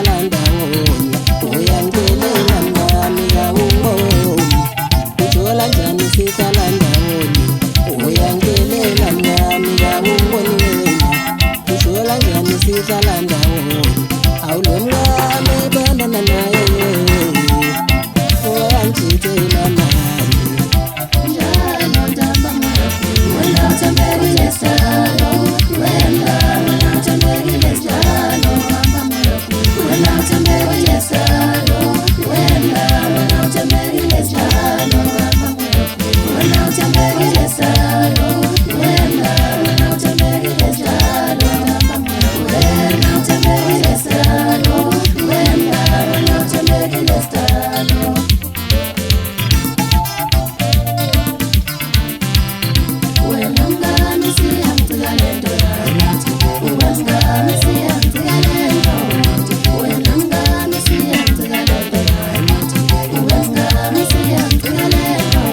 sihlala ndawonye uyangicelela mngani awungiboni ujola njani sihlala ndawonye uyangicelela mngani awungiboni wena ujola njani sihlala ndawonye awulo mngani bandana naye wangitshela naye njalo ndamba ngafu wena uthembekile salo wena uthembekile salo wena uthembekile salo wena uthembekile salo wena uthembekile salo wena uthembekile salo wena uthembekile salo wena uthembekile salo wena mngani siyamthikalento yathi wena mngani siyamthikalento wena mngani siyamthikalento yathi wena mngani siyamthikalento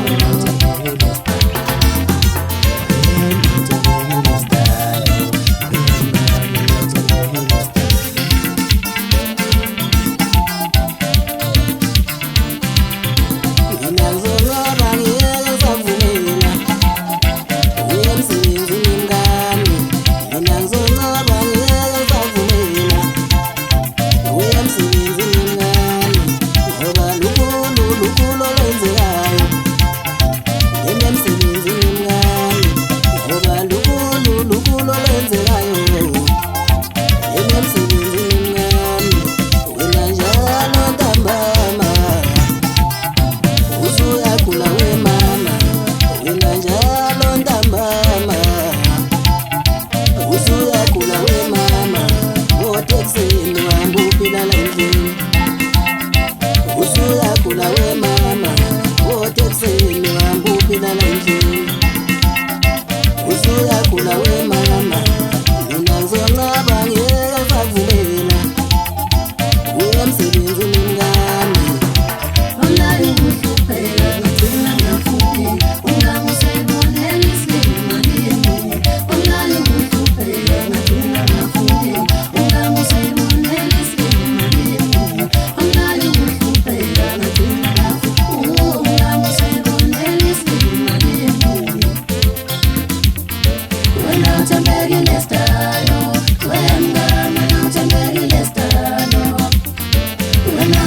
usuyakula we mama wotekuseni wambuphila endlini usuyakula we mama mina ngizoncaba ngeke sakuvumela uye emsebenzini mngani online ukuhlupheka ngigcina ngafuthi ungangisebonela isimali online ukuhlupheka ngigcina ngafuthi ungangisebonela isimali online ukuhlupheka ngigcina ngafuthi ungangisebonela isimali wena uthembekile stalo wena uthembekile stalo wena